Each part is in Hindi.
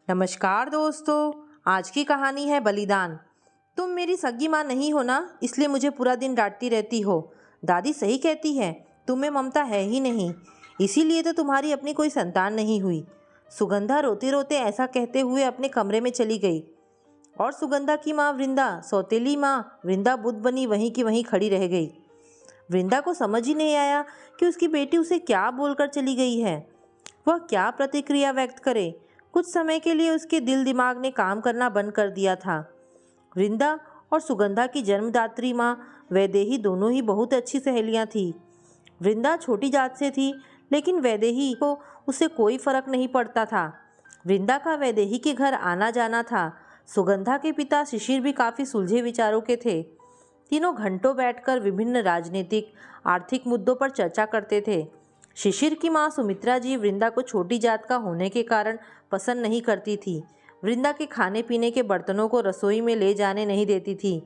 नमस्कार दोस्तों। आज की कहानी है बलिदान। तुम मेरी सगी माँ नहीं हो ना, इसलिए मुझे पूरा दिन डांटती रहती हो। दादी सही कहती है, तुम्हें ममता है ही नहीं, इसीलिए तो तुम्हारी अपनी कोई संतान नहीं हुई। सुगंधा रोते रोते ऐसा कहते हुए अपने कमरे में चली गई और सुगंधा की माँ वृंदा, सौतेली माँ वृंदा बुद्ध बनी वहीं की वहीं खड़ी रह गई। वृंदा को समझ ही नहीं आया कि उसकी बेटी उसे क्या बोलकर चली गई है। वह क्या प्रतिक्रिया व्यक्त करे। कुछ समय के लिए उसके दिल दिमाग ने काम करना बंद कर दिया था। वृंदा और सुगंधा की जन्मदात्री माँ वैदेही दोनों ही बहुत अच्छी सहेलियाँ थीं। वृंदा छोटी जात से थी, लेकिन वैदेही को उससे कोई फर्क नहीं पड़ता था। वृंदा का वैदेही के घर आना जाना था। सुगंधा के पिता शिशिर भी काफ़ी सुलझे विचारों के थे। तीनों घंटों बैठकर विभिन्न राजनीतिक आर्थिक मुद्दों पर चर्चा करते थे। शिशिर की माँ सुमित्रा जी वृंदा को छोटी जात का होने के कारण पसंद नहीं करती थी। वृंदा के खाने पीने के बर्तनों को रसोई में ले जाने नहीं देती थी।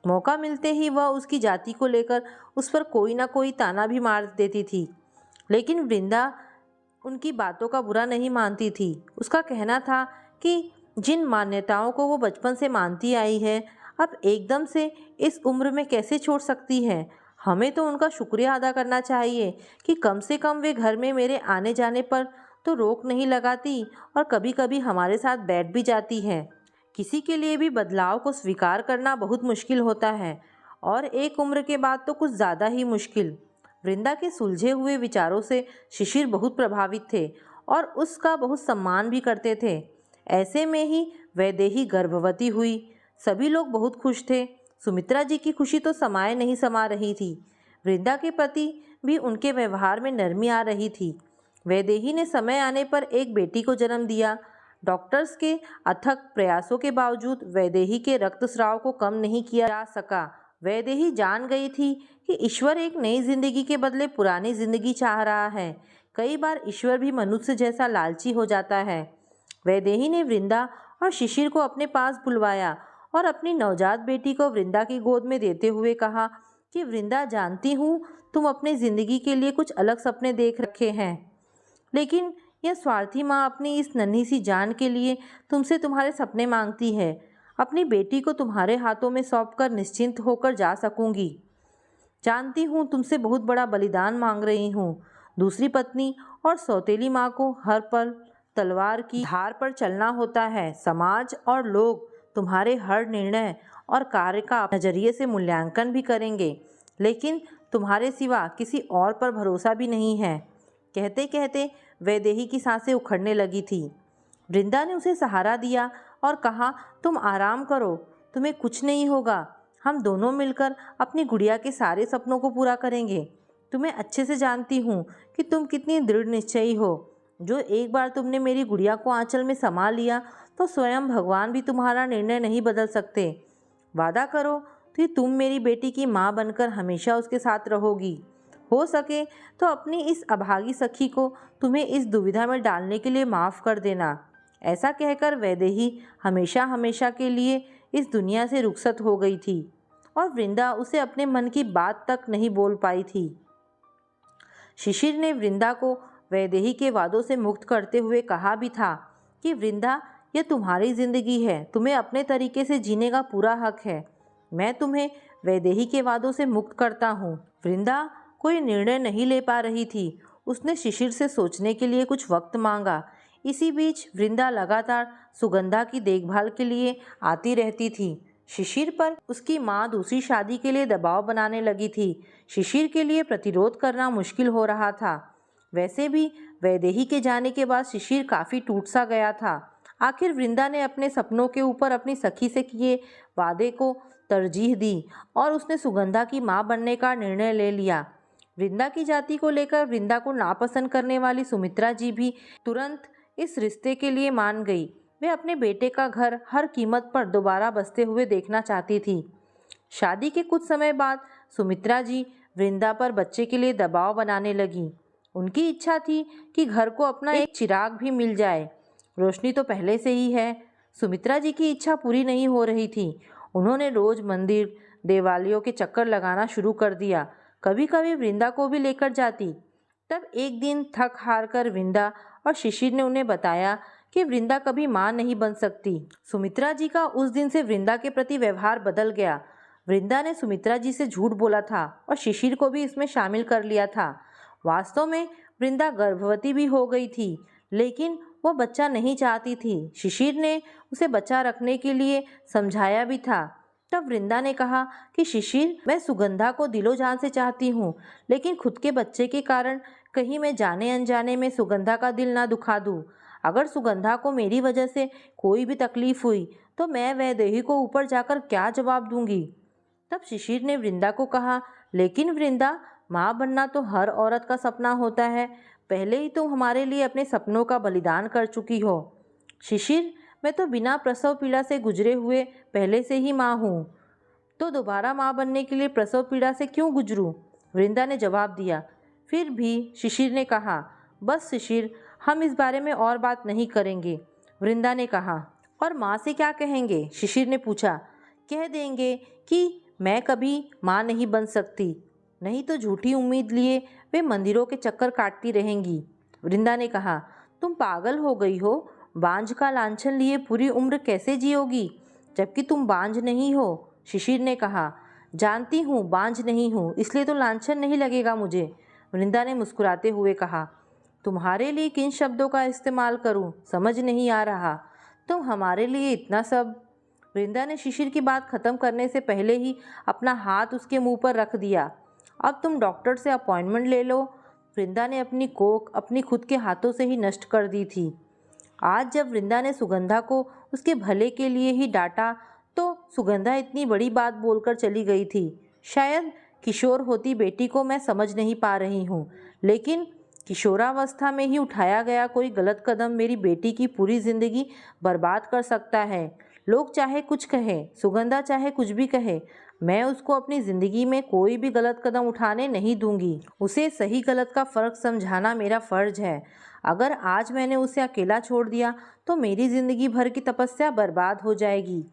मौका मिलते ही वह उसकी जाति को लेकर उस पर कोई ना कोई ताना भी मार देती थी, लेकिन वृंदा उनकी बातों का बुरा नहीं मानती थी। उसका कहना था कि जिन मान्यताओं को वो बचपन से मानती आई है, अब एकदम से इस उम्र में कैसे छोड़ सकती है। हमें तो उनका शुक्रिया अदा करना चाहिए कि कम से कम वे घर में मेरे आने जाने पर तो रोक नहीं लगाती और कभी कभी हमारे साथ बैठ भी जाती है। किसी के लिए भी बदलाव को स्वीकार करना बहुत मुश्किल होता है, और एक उम्र के बाद तो कुछ ज़्यादा ही मुश्किल। वृंदा के सुलझे हुए विचारों से शिशिर बहुत प्रभावित थे और उसका बहुत सम्मान भी करते थे। ऐसे में ही वैदेही गर्भवती हुई। सभी लोग बहुत खुश थे। सुमित्रा जी की खुशी तो समाये नहीं समा रही थी। वृंदा के प्रति भी उनके व्यवहार में नरमी आ रही थी। वैदेही ने समय आने पर एक बेटी को जन्म दिया। डॉक्टर्स के अथक प्रयासों के बावजूद वैदेही के रक्तस्राव को कम नहीं किया जा सका। वैदेही जान गई थी कि ईश्वर एक नई जिंदगी के बदले पुरानी जिंदगी चाह रहा है। कई बार ईश्वर भी मनुष्य जैसा लालची हो जाता है। वैदेही ने वृंदा और शिशिर को अपने पास बुलवाया और अपनी नवजात बेटी को वृंदा की गोद में देते हुए कहा कि वृंदा, जानती हूँ तुम अपनी ज़िंदगी के लिए कुछ अलग सपने देख रखे हैं, लेकिन यह स्वार्थी माँ अपनी इस नन्ही सी जान के लिए तुमसे तुम्हारे सपने मांगती है। अपनी बेटी को तुम्हारे हाथों में सौंपकर निश्चिंत होकर जा सकूंगी। जानती हूँ तुमसे बहुत बड़ा बलिदान मांग रही हूँ। दूसरी पत्नी और सौतेली माँ को हर पल तलवार की धार पर चलना होता है। समाज और लोग तुम्हारे हर निर्णय और कार्य का नजरिए से मूल्यांकन भी करेंगे, लेकिन तुम्हारे सिवा किसी और पर भरोसा भी नहीं है। कहते कहते वैदेही की सांसें उखड़ने लगी थी। वृंदा ने उसे सहारा दिया और कहा, तुम आराम करो, तुम्हें कुछ नहीं होगा। हम दोनों मिलकर अपनी गुड़िया के सारे सपनों को पूरा करेंगे। तुम्हें अच्छे से जानती हूँ कि तुम कितनी दृढ़ निश्चयी हो। जो एक बार तुमने मेरी गुड़िया को आंचल में समा लिया तो स्वयं भगवान भी तुम्हारा निर्णय नहीं बदल सकते। वादा करो कि तुम मेरी बेटी की माँ बनकर हमेशा उसके साथ रहोगी। हो सके तो अपनी इस अभागी सखी को तुम्हें इस दुविधा में डालने के लिए माफ़ कर देना। ऐसा कहकर वैदेही हमेशा हमेशा के लिए इस दुनिया से रुखसत हो गई थी और वृंदा उसे अपने मन की बात तक नहीं बोल पाई थी। शिशिर ने वृंदा को वैदेही के वादों से मुक्त करते हुए कहा भी था कि वृंदा, यह तुम्हारी जिंदगी है, तुम्हें अपने तरीके से जीने का पूरा हक है। मैं तुम्हें वैदेही के वादों से मुक्त करता हूँ। वृंदा कोई निर्णय नहीं ले पा रही थी। उसने शिशिर से सोचने के लिए कुछ वक्त मांगा। इसी बीच वृंदा लगातार सुगंधा की देखभाल के लिए आती रहती थी। शिशिर पर उसकी माँ दूसरी शादी के लिए दबाव बनाने लगी थी। शिशिर के लिए प्रतिरोध करना मुश्किल हो रहा था। वैसे भी वैदेही के जाने के बाद शिशिर काफ़ी टूट सा गया था। आखिर वृंदा ने अपने सपनों के ऊपर अपनी सखी से किए वादे को तरजीह दी और उसने सुगंधा की माँ बनने का निर्णय ले लिया। वृंदा की जाति को लेकर वृंदा को नापसंद करने वाली सुमित्रा जी भी तुरंत इस रिश्ते के लिए मान गई। वे अपने बेटे का घर हर कीमत पर दोबारा बसते हुए देखना चाहती थी। शादी के कुछ समय बाद सुमित्रा जी वृंदा पर बच्चे के लिए दबाव बनाने लगी। उनकी इच्छा थी कि घर को अपना एक चिराग भी मिल जाए। रोशनी तो पहले से ही है। सुमित्रा जी की इच्छा पूरी नहीं हो रही थी। उन्होंने रोज मंदिर देवालयों के चक्कर लगाना शुरू कर दिया। कभी कभी वृंदा को भी लेकर जाती। तब एक दिन थक हार कर वृंदा और शिशिर ने उन्हें बताया कि वृंदा कभी माँ नहीं बन सकती। सुमित्रा जी का उस दिन से वृंदा के प्रति व्यवहार बदल गया। वृंदा ने सुमित्रा जी से झूठ बोला था और शिशिर को भी इसमें शामिल कर लिया था। वास्तव में वृंदा गर्भवती भी हो गई थी, लेकिन वह बच्चा नहीं चाहती थी। शिशिर ने उसे बच्चा रखने के लिए समझाया भी था। तब वृंदा ने कहा कि शिशिर, मैं सुगंधा को दिलो जान से चाहती हूँ, लेकिन खुद के बच्चे के कारण कहीं मैं जाने अनजाने में सुगंधा का दिल ना दुखा दूँ। अगर सुगंधा को मेरी वजह से कोई भी तकलीफ हुई तो मैं वैदेही को ऊपर जाकर क्या जवाब दूंगी। तब शिशिर ने वृंदा को कहा, लेकिन वृंदा, माँ बनना तो हर औरत का सपना होता है। पहले ही तुम हमारे लिए अपने सपनों का बलिदान कर चुकी हो। शिशिर, मैं तो बिना प्रसव पीड़ा से गुजरे हुए पहले से ही माँ हूँ, तो दोबारा माँ बनने के लिए प्रसव पीड़ा से क्यों गुजरूँ? वृंदा ने जवाब दिया। फिर भी शिशिर ने कहा, बस शिशिर, हम इस बारे में और बात नहीं करेंगे। वृंदा ने कहा। और माँ से क्या कहेंगे? शिशिर ने पूछा। कह देंगे कि मैं कभी माँ नहीं बन सकती, नहीं तो झूठी उम्मीद लिए वे मंदिरों के चक्कर काटती रहेंगी। वृंदा ने कहा, तुम पागल हो गई हो? बांझ का लांछन लिए पूरी उम्र कैसे जियोगी, जबकि तुम बांझ नहीं हो? शिशिर ने कहा। जानती हूँ बांझ नहीं हूँ, इसलिए तो लांछन नहीं लगेगा मुझे। वृंदा ने मुस्कुराते हुए कहा। तुम्हारे लिए किन शब्दों का इस्तेमाल करूँ समझ नहीं आ रहा। तुम हमारे लिए इतना सब। वृंदा ने शिशिर की बात खत्म करने से पहले ही अपना हाथ उसके मुंह पर रख दिया। अब तुम डॉक्टर से अपॉइंटमेंट ले लो। वृंदा ने अपनी कोख अपनी खुद के हाथों से ही नष्ट कर दी थी। आज जब वृंदा ने सुगंधा को उसके भले के लिए ही डांटा, तो सुगंधा इतनी बड़ी बात बोलकर चली गई थी। शायद किशोर होती बेटी को मैं समझ नहीं पा रही हूँ, लेकिन किशोरावस्था में ही उठाया गया कोई गलत कदम मेरी बेटी की पूरी जिंदगी बर्बाद कर सकता है। लोग चाहे कुछ कहें, सुगंधा चाहे कुछ भी कहे, मैं उसको अपनी ज़िंदगी में कोई भी गलत कदम उठाने नहीं दूंगी। उसे सही गलत का फ़र्क समझाना मेरा फ़र्ज है। अगर आज मैंने उसे अकेला छोड़ दिया तो मेरी ज़िंदगी भर की तपस्या बर्बाद हो जाएगी।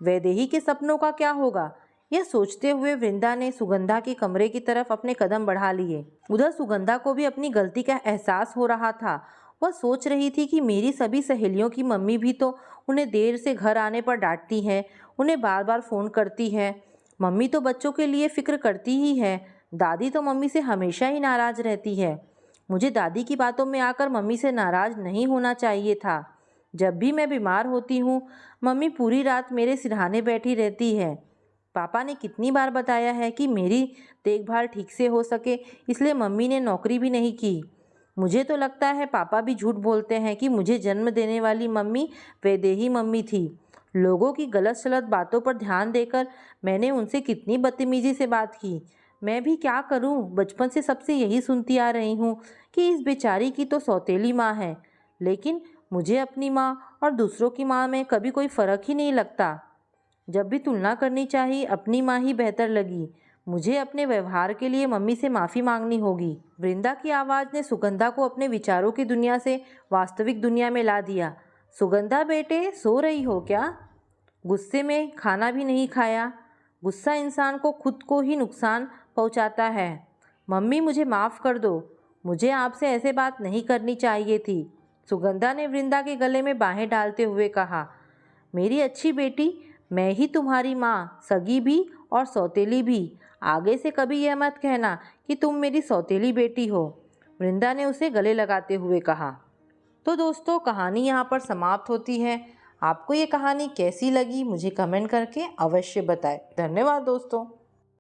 वैदेही के सपनों का क्या होगा? यह सोचते हुए वृंदा ने सुगंधा के कमरे की तरफ अपने कदम बढ़ा लिए। उधर सुगंधा को भी अपनी गलती का एहसास हो रहा था। वह सोच रही थी कि मेरी सभी सहेलियों की मम्मी भी तो उन्हें देर से घर आने पर डांटती है, उन्हें बार बार फ़ोन करती है। मम्मी तो बच्चों के लिए फ़िक्र करती ही है, दादी तो मम्मी से हमेशा ही नाराज़ रहती है। मुझे दादी की बातों में आकर मम्मी से नाराज़ नहीं होना चाहिए था। जब भी मैं बीमार होती हूँ, मम्मी पूरी रात मेरे सिरहाने बैठी रहती है। पापा ने कितनी बार बताया है कि मेरी देखभाल ठीक से हो सके, इसलिए मम्मी ने नौकरी भी नहीं की। मुझे तो लगता है पापा भी झूठ बोलते हैं कि मुझे जन्म देने वाली मम्मी वैदेही मम्मी थी। लोगों की गलत सलत बातों पर ध्यान देकर मैंने उनसे कितनी बदतमीजी से बात की। मैं भी क्या करूं? बचपन से सबसे यही सुनती आ रही हूं कि इस बेचारी की तो सौतेली माँ है, लेकिन मुझे अपनी माँ और दूसरों की माँ में कभी कोई फ़र्क ही नहीं लगता। जब भी तुलना करनी चाहिए, अपनी माँ ही बेहतर लगी। मुझे अपने व्यवहार के लिए मम्मी से माफ़ी मांगनी होगी। वृंदा की आवाज़ ने सुगंधा को अपने विचारों की दुनिया से वास्तविक दुनिया में ला दिया। सुगंधा बेटे, सो रही हो क्या? गुस्से में खाना भी नहीं खाया? गुस्सा इंसान को खुद को ही नुकसान पहुंचाता है। मम्मी, मुझे माफ़ कर दो, मुझे आपसे ऐसे बात नहीं करनी चाहिए थी। सुगंधा ने वृंदा के गले में बाहें डालते हुए कहा। मेरी अच्छी बेटी, मैं ही तुम्हारी माँ, सगी भी और सौतेली भी। आगे से कभी यह मत कहना कि तुम मेरी सौतेली बेटी हो। वृंदा ने उसे गले लगाते हुए कहा। तो दोस्तों, कहानी यहाँ पर समाप्त होती है। आपको ये कहानी कैसी लगी मुझे कमेंट करके अवश्य बताएं। धन्यवाद दोस्तों।